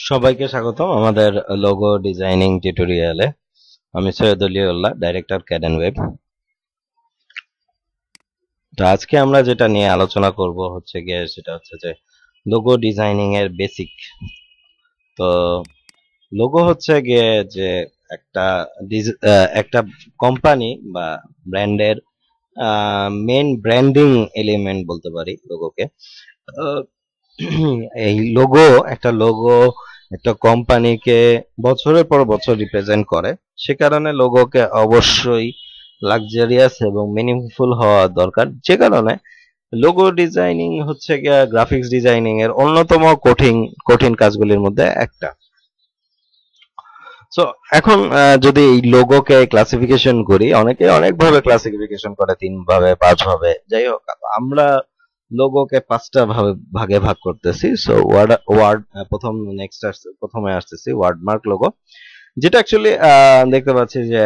সবাইকে স্বাগতম আমাদের লোগো ডিজাইনিং টিউটোরিয়ালে। আমি সৈয়দ অলিউল্লাহ, ডাইরেক্টর ক্যাডেন ওয়েব। তো আজকে আমরা যেটা নিয়ে আলোচনা করব সেটা হচ্ছে যে লোগো ডিজাইনিং এর বেসিক। তো লোগো হচ্ছে গিয়ে যে একটা একটা কোম্পানি বা ব্র্যান্ডের মেন ব্র্যান্ডিং এলিমেন্ট বলতে পারি লোগোকে। এই লোগো একটা কোম্পানিকে বছরের পর বছর রিপ্রেজেন্ট করে। সে কারণে লোগোকে অবশ্যই লাক্সারিয়াস এবং মিনিংফুল হওয়া দরকার, যে কারণে লোগো ডিজাইনিং হচ্ছে গিয়ে গ্রাফিক্স ডিজাইনিং এর অন্যতম কঠিন কঠিন কাজগুলির মধ্যে একটা। সো এখন যদি এই লোগোকে ক্লাসিফিকেশন করি, অনেকে অনেকভাবে ক্লাসিফিকেশন করে, 3 ভাবে 5 ভাবে, যাই হোক আমরা লোগোকে 5টা ভাগে ভাগ করতেছি। সো ওয়ার্ড প্রথমে আসতেছি ওয়ার্ডমার্ক লোগো, যেটা অ্যাকচুয়ালি দেখতে পাচ্ছি যে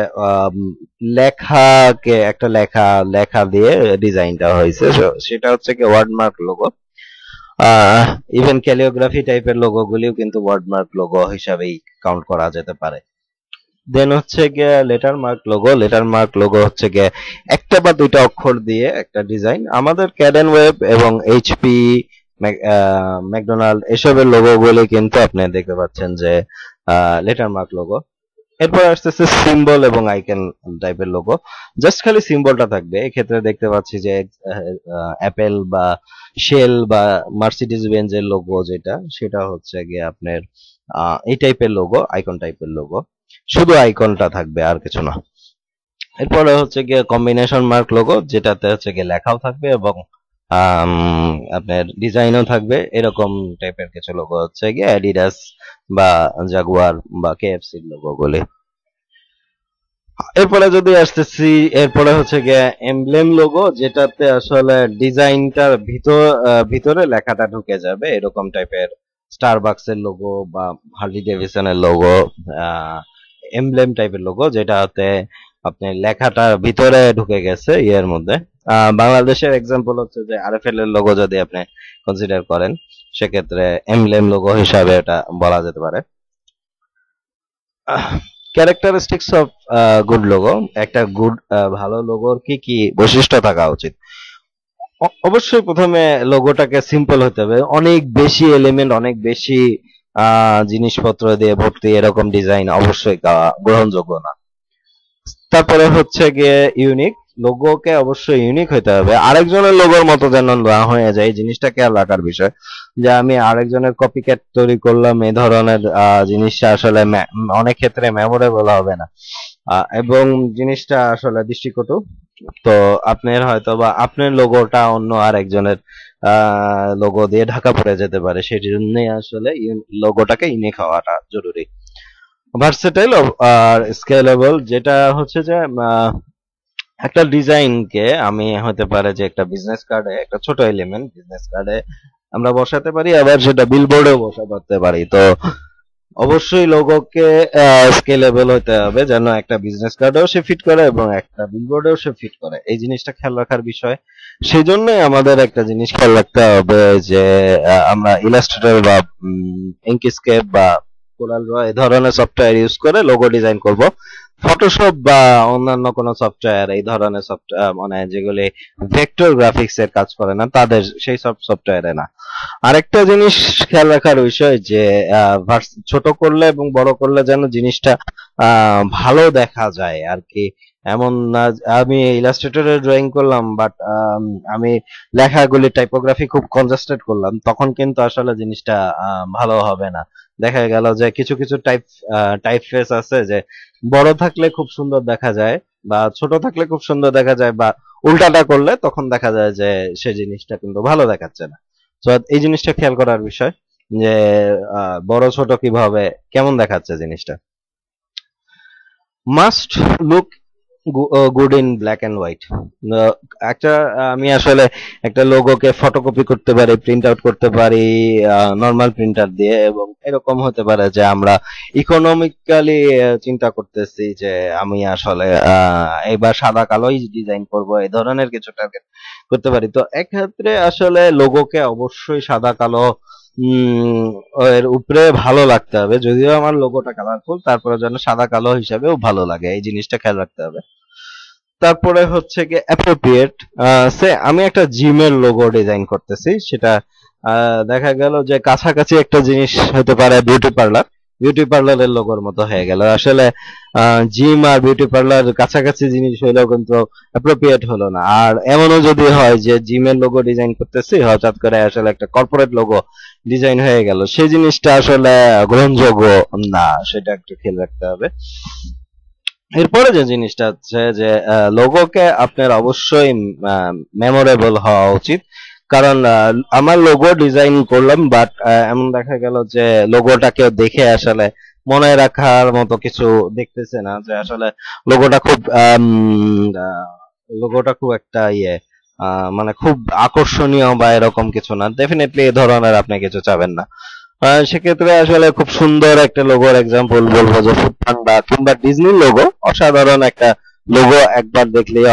লেখাকে একটা লেখা লেখা দিয়ে ডিজাইনটা হয়েছে, সেটা হচ্ছে কি ওয়ার্ডমার্ক লোগো। ইভেন ক্যালিওগ্রাফি টাইপের লোগো গুলিও কিন্তু ওয়ার্ডমার্ক লোগো হিসাবেই কাউন্ট করা যেতে পারে। দেন হচ্ছে গিয়ে লেটার মার্ক লোগো হচ্ছে গিয়ে একটা বা দুইটা অক্ষর দিয়ে একটা ডিজাইন। আমাদের ক্যাডেন ওয়েব এবং এইচপি, ম্যাকডোনাল্ড এসবের লোগো গুলি কিন্তু আপনি দেখতে পাচ্ছেন যে লেটার মার্ক লোগো। এরপর আসতেছে সিম্বল এবং আইকন টাইপের লোগো, জাস্ট খালি সিম্বলটা থাকবে। এক্ষেত্রে দেখতে পাচ্ছি যে অ্যাপেল বা শেল বা মার্সিডিজ বেঞ্জের লোগো, সেটা হচ্ছে গিয়ে আপনার এই টাইপের লোগো, আইকন টাইপের লোগো, শুধু আইকনটা থাকবে আর কিছু না। এরপরে হচ্ছে গিয়ে কম্বিনেশন মার্ক লোগো, যেটাতে হচ্ছে গিয়ে লেখাও থাকবে এবং আপনার ডিজাইনও থাকবে। এরকম টাইপের কিছু লোগো হচ্ছে গিয়ে অ্যাডিডাস বা জাগুয়ার বা কেএফসির লোগো গুলি। এরপরে হচ্ছে গিয়ে এমব্লেম লোগো, যেটাতে আসলে ডিজাইনটার ভিতরে লেখাটা ঢুকে যাবে, এরকম টাইপের স্টারবাকসের লোগো বা হার্লি ডেভিসনের লোগো, এমব্লেম টাইপের লোগো, যেটাতে আপনি লেখাটা ভিতরে ঢুকে গেছে ইয়ের মধ্যে। বাংলাদেশের এক্সাম্পল হচ্ছে যে আরএফএল এর লোগো যদি আপনি কনসিডার করেন, সেক্ষেত্রে এমব্লেম লোগো হিসাবে এটা বলা যেতে পারে। ক্যারেক্টারিস্টিক্স অফ গুড লোগো, একটা ভালো লোগোর কি কি বৈশিষ্ট্য থাকা উচিত। অবশ্যই প্রথমে লোগোটাকে সিম্পল হতে হবে, অনেক বেশি এলিমেন্ট, অনেক বেশি জিনিসপত্র দিয়ে ভর্তি এরকম ডিজাইন অবশ্যই গ্রহণযোগ্য না। তারপরে হচ্ছে গিয়ে ইউনিক, লোগোকে অবশ্যই ইউনিক হতে হবে, আরেকজনের লোগোর মতো যেন না হয়ে যায়, জিনিসটা খেয়াল রাখার বিষয়। যে আমি আরেকজনের কপি ক্যাট তৈরি করলাম, এই ধরনের জিনিসটা আসলে অনেক ক্ষেত্রে মেমোরেবল হবে না, এবং জিনিসটা আসলে দৃষ্টিকটু। তো আপনার হয়তো বা আপনার লোগোটা অন্য আরেকজনের লোগো দিয়ে ঢাকা পড়ে যেতে পারে, সেই জন্যই আসলে লোগোটাকে ইউনিক হওয়াটা জরুরি। ভার্সেটাইল আর স্কেলেবল, যেটা হচ্ছে যে একটা ডিজাইনকে আমি হতে পারে যে একটা বিজনেস কার্ডে, একটা ছোট এলিমেন্ট বিজনেস কার্ডে আমরা বসাতে পারি, আবার সেটা বিলবোর্ডেও বসাতে পারি। তো অবশ্যই লোগোকে স্কেলেবল হতে হবে, যেন একটা বিজনেস কার্ডেও সে ফিট করে এবং একটা বিলবোর্ডেও সে ফিট করে, এই জিনিসটা খেয়াল রাখার বিষয়। সেই জন্যই আমাদের একটা জিনিস খেয়াল রাখতে হবে যে আমরা ইলাস্ট্রেটর বা ইঙ্কিস্কেপ বা কোরাল ড্র এই ধরনের সফটওয়্যার ইউজ করে লোগো ডিজাইন করব। ফটোশপ বা অন্যান্য কোনো সফটওয়্যার, এই ধরনের সফটওয়্যার মানে যেগুলি ভেক্টর গ্রাফিক্স এর কাজ করে না, তাদের সেই সব সফটওয়্যারে না। আরেকটা জিনিস খেয়াল রাখার বিষয় যে ছোট করলে এবং বড় করলে যেন জিনিসটা ভালো দেখা যায় আর কি। এমন না আমি ইলাস্ট্রেটরে ড্রয়িং করলাম বাট আমি লেখাগুলি টাইপোগ্রাফি খুব কনজাস্টেড করলাম, তখন কিন্তু আসলে জিনিসটা ভালো হবে না। দেখা গেল যে কিছু কিছু টাইপ ফেস আছে যে বড় থাকলে খুব সুন্দর দেখা যায় বা ছোট থাকলে খুব সুন্দর দেখা যায়, বা উল্টাটা করলে তখন দেখা যায় যে সে জিনিসটা কিন্তু ভালো দেখাচ্ছে না। তো এই জিনিসটা খেয়াল করার বিষয় যে বড় ছোট কিভাবে কেমন দেখাচ্ছে জিনিসটা। Must look good in black and white. একটা আমি আসলে একটা লোগোকে ফটোকপি করতে পারি, প্রিন্ট আউট করতে পারি নর্মাল প্রিন্টার দিয়ে, এবং এরকম হতে পারে যে আমরা ইকোনমিক্যালি চিন্তা করতেছি যে আমি আসলে এবার সাদা কালোই ডিজাইন করব, এই ধরনের কিছু টার্গেট করতে পারি। তো এক্ষেত্রে আসলে লোগোকে অবশ্যই সাদা কালো উম এর উপরে ভালো লাগতে হবে, যদিও আমার লোগোটা কালারফুল তারপরে যেন সাদা কালো হিসাবেও ভালো লাগে, এই জিনিসটা খেয়াল রাখতে হবে। তারপরে হচ্ছে কি অ্যাপ্রোপ্রিয়েট, সে আমি একটা জিমের লোগো ডিজাইন করতেছি, সেটা দেখা গেল যে কাছাকাছি একটা জিনিস হতে পারে বিউটি পার্লার, বিউটি পার্লারের লোগোর মতো হয়ে গেল আসলে। জিম আর বিউটি পার্লার কাছাকাছি জিনিস হইলেও কিন্তু অ্যাপ্রোপ্রিয়েট হলো না। আর এমনও যদি হয় যে জিমের লোগো ডিজাইন করতেছি, হঠাৎ করে আসলে একটা কর্পোরেট লোগো ডিজাইন হয়ে গেল, সেই জিনিসটা আসলে গ্রহণযোগ্য না, সেটা একটু খেয়াল রাখতে হবে। এরপরে যে জিনিসটা হচ্ছে যে লোগোকে আপনার অবশ্যই মেমোরেবল হওয়া উচিত। কারণ আমার লোগো ডিজাইন করলাম, বাট এমন দেখা গেল যে লোগোটাকে দেখে আসলে মনে রাখার মতো কিছু দেখতেছে না, যে আসলে লোগোটা খুব লোগোটা খুব একটা মানে খুব আকর্ষণীয় বা এরকম কিছু না, ডেফিনেটলি এই ধরনের আপনি কিছু চাবেন না। সেক্ষেত্রে আসলে খুব সুন্দর একটা লোগোর এক্সাম্পল বলবো যে ফুড পান্ডা কিংবা ডিজনির লোগো, অসাধারণ একটা লোগো, একবার দেখলেই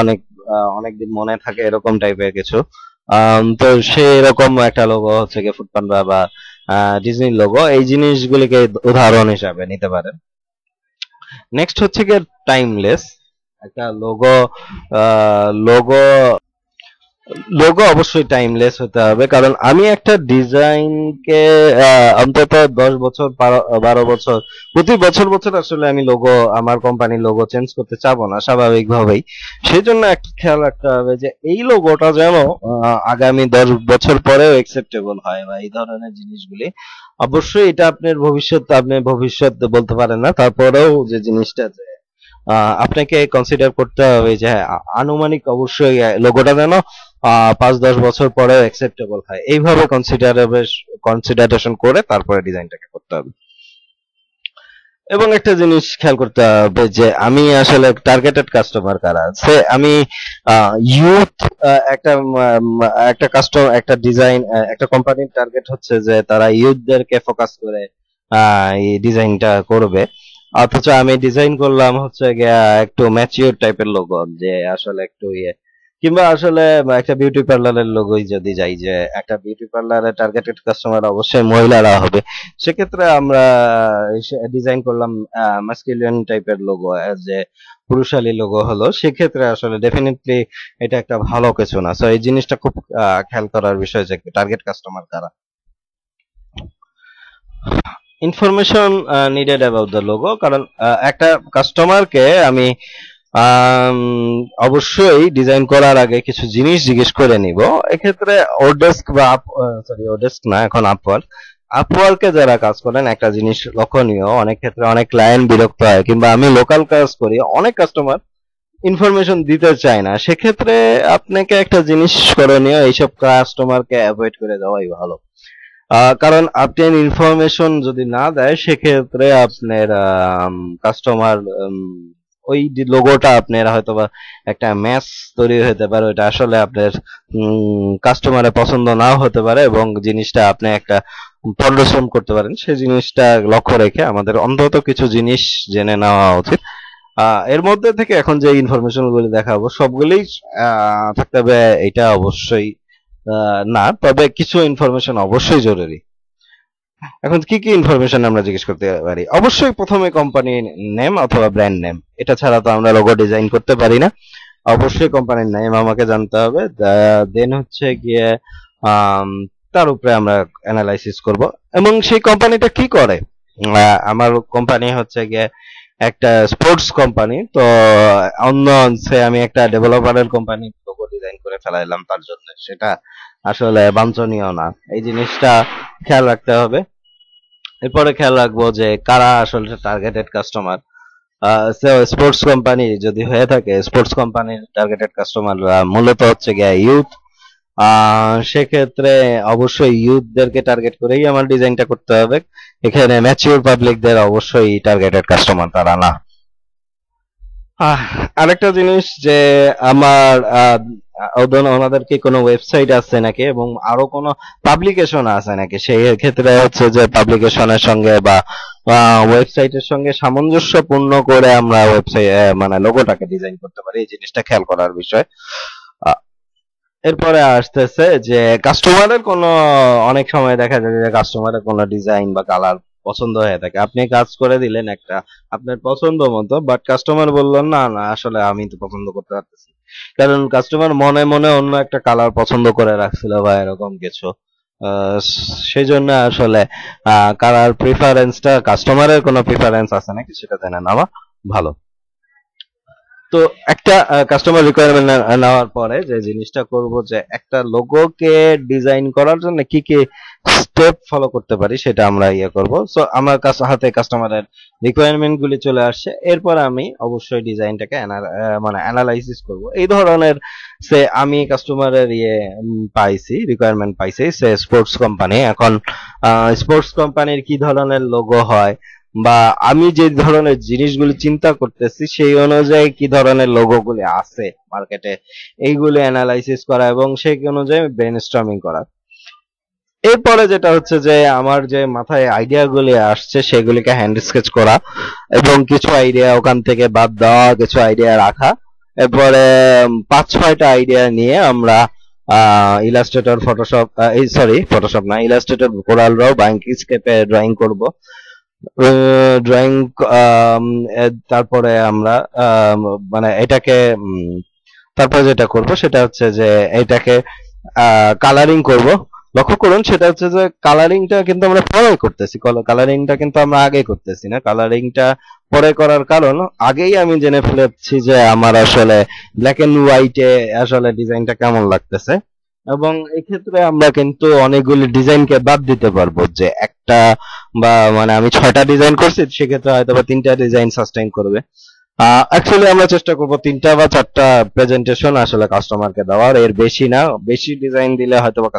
অনেকদিন মনে থাকে এরকম টাইপের কিছু। তো সেই এরকম একটা লোগো হচ্ছে গিয়ে ফুড পান্ডা বা ডিজনির লোগো, এই জিনিসগুলিকে উদাহরণ হিসাবে নিতে পারেন। নেক্সট হচ্ছে গিয়ে টাইমলেস একটা লোগো। লোগো লোগো অবশ্যই টাইমলেস হতে হবে, কারণ আমি একটা ডিজাইনকে অন্তত 10 বছর 12 বছর, প্রতি বছর বছর আসলে আমি লোগো, আমার কোম্পানির লোগো চেঞ্জ করতে চাবো না স্বাভাবিকভাবেই। সেই জন্য একটা খেয়াল রাখতে হবে যে এই লোগোটা যেন আগামী 10 বছর পরেও একসেপ্টেবল হয়, বা এই ধরনের জিনিসগুলি অবশ্যই। এটা আপনি ভবিষ্যৎ বলতে পারেন না, তারপরেও যে জিনিসটা আপনাকে কনসিডার করতে হবে যে হ্যাঁ, আনুমানিক অবশ্যই লোগোটা যেন 5-10 বছর পরেও অ্যাকসেপ্টেবল হয়, এইভাবে কনসিডারেশন করে তারপরে ডিজাইনটাকে করতে হবে। এবং একটা জিনিস খেয়াল করতে হবে যে আমি আসলে টার্গেটেড কাস্টমার কারা আছে, আমি ইউথ, একটা একটা ডিজাইন, একটা কোম্পানির টার্গেট হচ্ছে যে তারা ইউথদেরকে ফোকাস করে এই ডিজাইনটা করবে, অথচ আমি ডিজাইন করলাম হচ্ছে গিয়া একটু ম্যাচিওর টাইপের লোগো, যে আসলে একটু কিংবা আসলে একটা বিউটি পার্লারের লোগোই যদি যাই, যে একটা বিউটি পার্লারের টার্গেটেড কাস্টমার অবশ্যই মহিলারা হবে, সেক্ষেত্রে আমরা ডিজাইন করলাম মাস্কুলিন টাইপের লোগো, যে পুরুষালী লোগো হলো, সেক্ষেত্রে আসলে ডেফিনেটলি এটা একটা ভালো কিছু না। সো এই জিনিসটা খুব খেয়াল করার বিষয় যে টার্গেট কাস্টমার কারা। Information needed about the logo, কারণ একটা কাস্টমারকে আমি অবশ্যই ডিজাইন করার আগে কিছু জিনিস জিজ্ঞেস করে নিব। এক্ষেত্রে ওডেস্ক বা ওডেস্ক না, এখন আপওয়ার্কে যারা কাজ করেন একটা জিনিস লক্ষণীয়, অনেক ক্ষেত্রে অনেক ক্লায়েন্ট বিরক্ত হয়, কিংবা আমি লোকাল কাজ করি, অনেক কাস্টমার ইনফরমেশন দিতে চায় না, সেক্ষেত্রে আপনাকে একটা জিনিস করণীয়, এইসব কাস্টমারকে অ্যাভয়েড করে দেওয়াই ভালো। কারণ আপনি ইনফরমেশন যদি না দেয়, সেক্ষেত্রে আপনার কাস্টমার ওই লোগোটা আপনার হয়তো বা একটা ম্যাচ তৈরি হতে পারে, ওইটা আসলে আপনার কাস্টমারের পছন্দ নাও হতে পারে, এবং জিনিসটা আপনি একটা পরিশ্রম করতে পারেন, সেই জিনিসটা লক্ষ্য রেখে আমাদের অন্তত কিছু জিনিস জেনে নেওয়া উচিত। এর মধ্যে থেকে এখন যে ইনফরমেশন গুলি দেখাবো সবগুলোই থাকতে হবে, এটা অবশ্যই না, তবে কিছু ইনফরমেশন অবশ্যই জরুরি। এখন কি কি ইনফরমেশন আমরা জিজ্ঞেস করতে পারি? অবশ্যই প্রথমে কোম্পানির নেম অথবা ব্র্যান্ড নেম, এটা ছাড়া তো আমরা লোগো ডিজাইন করতে পারি না। অবশ্যই কোম্পানির নেম আমাকে জানতে হবে। দেন হচ্ছে গিয়ে তার উপরে আমরা অ্যানালাইসিস করব, এবং সেই কোম্পানিটা কি করে। আমার কোম্পানি হচ্ছে গিয়ে একটা স্পোর্টস কোম্পানি, তো অন্য অংশে আমি একটা ডেভেলপারের কোম্পানি লোগো ডিজাইন করে ফেলাইলাম তার জন্য, সেটা আসলে বাঞ্ছনীয় না, এই জিনিসটা খেয়াল রাখতে হবে। এরপরে খেয়াল রাখবো যে কারা আসলে টার্গেটেড কাস্টমার। স্পোর্টস কোম্পানি যদি হয়ে থাকে, স্পোর্টস কোম্পানির টার্গেটেড কাস্টমার মূলত হচ্ছে গিয়ে ইউথ, সেক্ষেত্রে অবশ্যই ইউথদেরকে টার্গেট করেই আমার ডিজাইনটা করতে হবে। এখানে ম্যাচিউর পাবলিকদের অবশ্যই টার্গেটেড কাস্টমার তারা না। আরেকটা জিনিস যে আমার ওনাদের কি কোনো ওয়েবসাইট আছে নাকি, এবং আরো কোনো পাবলিকেশন আছে নাকি, সেই ক্ষেত্রে হচ্ছে যে পাবলিকেশনের সঙ্গে বা ওয়েবসাইটের সঙ্গে সামঞ্জস্যপূর্ণ করে আমরা ওয়েবসাইট মানে লোগোটাকে ডিজাইন করতে পারি, এই জিনিসটা খেয়াল করার বিষয়। এরপরে আসতেছে যে কাস্টমারের কোনো, অনেক সময় দেখা যায় যে কাস্টমারের কোনো ডিজাইন বা কালার পছন্দ হয়ে থাকে, আপনি কাজ করে দিলেন একটা আপনার পছন্দ মতো, বাট কাস্টমার বললেন না না আসলে আমি তো পছন্দ করতে পারতেছি, কারণ কাস্টমার মনে মনে অন্য একটা কালার পছন্দ করে রাখছিল বা এরকম কিছু। আহ, সেই জন্য আসলে কালার প্রিফারেন্সটা, কাস্টমারের কোনো প্রিফারেন্স আছে নাকি সেটা জেনে নেওয়া ভালো। তো একটা কাস্টমার রিকোয়ারমেন্ট নেওয়ার পরে যে জিনিসটা করব, যে একটা লোগোকে ডিজাইন করার জন্য কি কি স্টেপ ফলো করতে পারি সেটা আমরা ইয়ে করব। সো আমার হাতে কাস্টমারের রিকোয়ারমেন্ট গুলি চলে আসছে, এরপর আমি অবশ্যই ডিজাইনটাকে মানে অ্যানালাইসিস করব। এই ধরনের সে আমি কাস্টমারের পাইছি, রিকোয়ারমেন্ট পাইছি, সে স্পোর্টস কোম্পানি। এখন স্পোর্টস কোম্পানির কি ধরনের লোগো হয় বা আমি যে ধরনের জিনিসগুলি চিন্তা করতেছি সেই অনুযায়ী কি ধরনের লোগো গুলি আছে মার্কেটে, এইগুলি অ্যানালাইসিস করা এবং সেই অনুযায়ী ব্রেনস্টর্মিং করা। এরপরে যেটা হচ্ছে যে আমার যে মাথায় আইডিয়া গুলি আসছে সেগুলিকে হ্যান্ড স্কেচ করা এবং কিছু আইডিয়া ওখান থেকে বাদ দেওয়া, কিছু আইডিয়া রাখা। এরপরে 5-6টা আইডিয়া নিয়ে আমরা ইলাস্ট্রেটর, ফটোশপ, এই সরি ফটোশপ না, ইলাস্ট্রেটর, কোরাল ড্র বা ইঙ্কিস্কেপে ড্রয়িং করব। ড্রয়িং তারপরে আমরা মানে এটাকে তারপরে যেটা করব সেটা হচ্ছে যে এটাকে কালারিং করব। লক্ষ্য করুন সেটা হচ্ছে যে কালারিংটা কিন্তু আমরা পরে করতেছি, কালারিংটা কিন্তু আমরা আগে করতেছি না। কালারিংটা পরে করার কারণ, আগেই আমি জেনে ফেলেছি যে আমার আসলে ব্ল্যাক এন্ড হোয়াইটে আসলে ডিজাইনটা কেমন লাগতেছে, এবং এক্ষেত্রে আমরা কিন্তু অনেকগুলি ডিজাইনকে বাদ দিতে পারবো। যে একটা বা মানে আমি 6টা ডিজাইন করছি, সেক্ষেত্রে হয়তো বা 3টা ডিজাইন সাস্টেইন করবে। অ্যাকচুয়ালি আমরা চেষ্টা করব 3টা বা 4টা প্রেজেন্টেশন আসলে কাস্টমারকে দেওয়ার, এর বেশি না। বেশি ডিজাইন দিলে হয়তো বা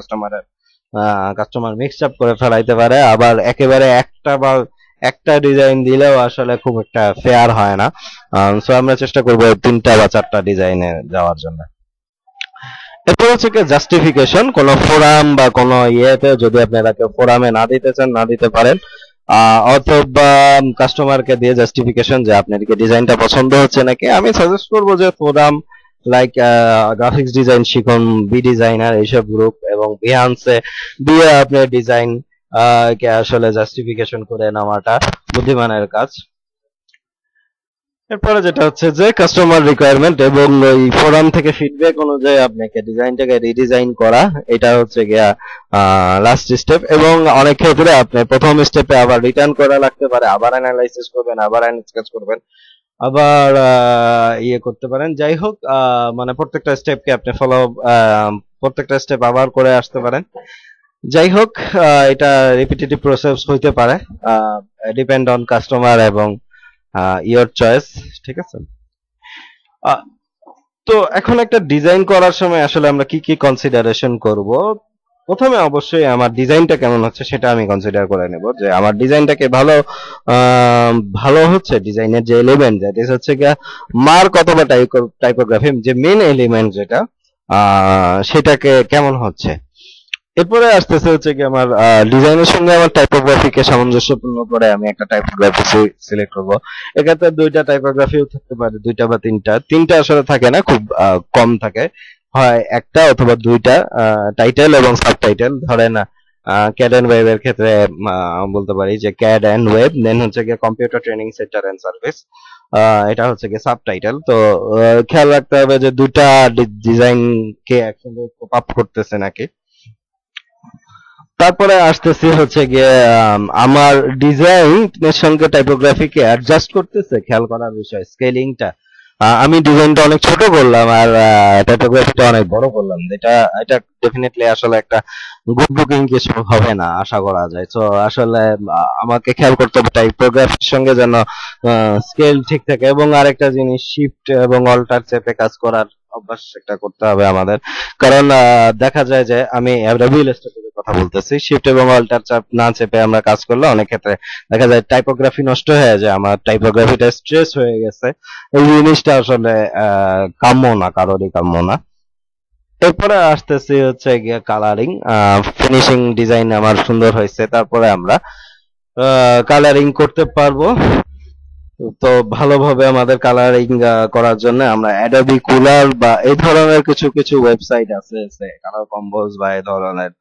কাস্টমার মিক্স আপ করে ফেলাইতে পারে, আবার একেবারে একটা ডিজাইন দিলেও আসলে খুব একটা ফেয়ার হয় না। সো আমরা চেষ্টা করব 3টা বা 4টা ডিজাইনে যাওয়ার জন্য। এরপর হচ্ছে কি জাস্টিফিকেশন, কোন ফোরাম বা কোন ইয়েতে যদি আপনারা কেউ ফোরামে না দিতে চান না দিতে পারেন, অথবা কাস্টমারকে দিয়ে জাস্টিফিকেশন যে আপনার কি ডিজাইনটা পছন্দ হচ্ছে নাকি। আমি সাজেস্ট করবো যে ফোরাম লাইক গ্রাফিক্স ডিজাইন শিখুন, বি ডিজাইনার, এইসব গ্রুপ এবং বিহান্সে দিয়ে আপনি ডিজাইন কে আসলে জাস্টিফিকেশন করে নেওয়াটা বুদ্ধিমানের কাজ। এরপরে যেটা হচ্ছে যে কাস্টমার রিকোয়ারমেন্ট এবং ওই ফোরাম থেকে ফিডব্যাক অনুযায়ী আপনাকে ডিজাইনটাকে রিডিজাইন করা, এটা হচ্ছে গিয়া লাস্ট স্টেপ। এবং অনেক ক্ষেত্রে আপনি প্রথম স্টেপে আবার রিটার্ন করা লাগতে পারে, আবার অ্যানালাইসিস করবেন, আবার স্কেচ করবেন, আবার ইয়ে করতে পারেন। যাই হোক, মানে প্রত্যেকটা স্টেপকে আপনি প্রত্যেকটা স্টেপ আবার করে আসতে পারেন। যাই হোক, এটা রিপিটেটিভ প্রসেস হইতে পারে, ডিপেন্ড অন কাস্টমার এবং ইয়োর চয়েস। ঠিক আছে। আহ, তো এখন একটা ডিজাইন করার সময় আসলে আমরা কি কি কনসিডারেশন করব। প্রথমে অবশ্যই আমার ডিজাইনটা কেমন হচ্ছে সেটা আমি কনসিডার করে নেব, যে আমার ডিজাইনটাকে ভালো হচ্ছে, ডিজাইনের যে এলিমেন্ট দ্যাট ইজ হচ্ছে গিয়া মার্ক অথবা টাইপোগ্রাফি, যে মেন এলিমেন্ট যেটা সেটাকে কেমন হচ্ছে। এরপরে আসতেছে হচ্ছে কি আমার ডিজাইনের সঙ্গে আমার টাইপোগ্রাফিকে সামঞ্জস্যপূর্ণ করে আমি একটা টাইপোগ্রাফি সিলেক্ট করব। এক্ষেত্রে 2টা টাইপোগ্রাফিও থাকতে পারে, 2টা বা 3টা। 3টা আসলে থাকে না, খুব কম থাকে, হয় একটা অথবা 2টা টাইটেল এবং সাবটাইটেল। ধরেন ক্যাড এন্ড ওয়েব এর ক্ষেত্রে বলতে পারি যে ক্যাড এন্ড ওয়েব, দেন হচ্ছে গিয়ে computer training centre and service, এটা হচ্ছে গিয়ে সাবটাইটেল। তো খেয়াল রাখতে হবে যে 2টা ডিজাইন কে একসঙ্গে কোপ আপ করতেছে নাকি। তারপরে আসতেছি হচ্ছে গিয়ে আমার ডিজাইনের সঙ্গে টাইপোগ্রাফিকে অ্যাডজাস্ট করতেছে, খেয়াল করার বিষয় স্কেলিংটা। আমি ডিজাইনটা অনেক ছোট করলাম আর টাইপোগ্রাফিটা অনেক বড় করলাম, এটা ডেফিনেটলি আসলে একটা গুড লুকিং কিছু হবে না আশা করা যায়। তো আসলে আমাকে খেয়াল করতে হবে টাইপোগ্রাফির সঙ্গে যেন স্কেল ঠিক থাকে। এবং আরেকটা জিনিস, শিফট এবং অল্টার চেপে কাজ করার অভ্যাস একটা করতে হবে আমাদের, কারণ দেখা যায় যে আমি রিয়েল এস্টেটের কথা বলতেছি, শিফট এবং অল্টার চাপ না চেপে আমরা কাজ করলে অনেক ক্ষেত্রে দেখা যায় টাইপোগ্রাফি নষ্ট হয়ে যায়, আমার টাইপোগ্রাফিটা স্ট্রেস হয়ে গেছে। এই জিনিসটা আসলে কাম্য না, কারোরই কাম্য না। এরপরে আসতেছি হচ্ছে গিয়ে কালারিং, ফিনিশিং ডিজাইন আমার সুন্দর হয়েছে, তারপরে আমরা কালারিং করতে পারবো। তো ভালোভাবে আমাদের কালারিং করার জন্য আমরা অ্যাডোবি কুলার বা এই ধরনের কিছু কিছু ওয়েবসাইট আছে, কালার কম্পোজ বা এই ধরনের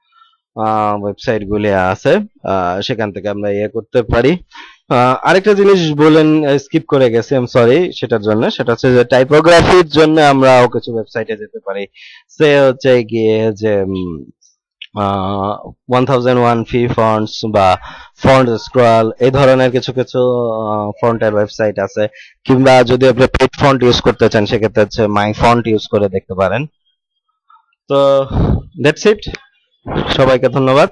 ওয়েবসাইট গুলি আছে, সেখান থেকে আমরা ইয়ে করতে পারি। আরেকটা জিনিস বলেন, স্কিপ করে গেছি, আই এম সরি সেটার জন্য। সেটা হচ্ছে যে টাইপোগ্রাফির জন্য আমরাও কিছু ওয়েবসাইটে যেতে পারি। সে হচ্ছে গিয়ে যে 1001 ফি ফন্টস বা ফন্ট স্ক্রল এই ধরনের কিছু কিছু ফন্টের ওয়েবসাইট আছে। কিংবা যদি আপনি পেড ফন্ট ইউজ করতে চান সেক্ষেত্রে হচ্ছে মাই ফন্ট ইউজ করে দেখতে পারেন। তো দ্যাটস ইট, সবাইকে ধন্যবাদ।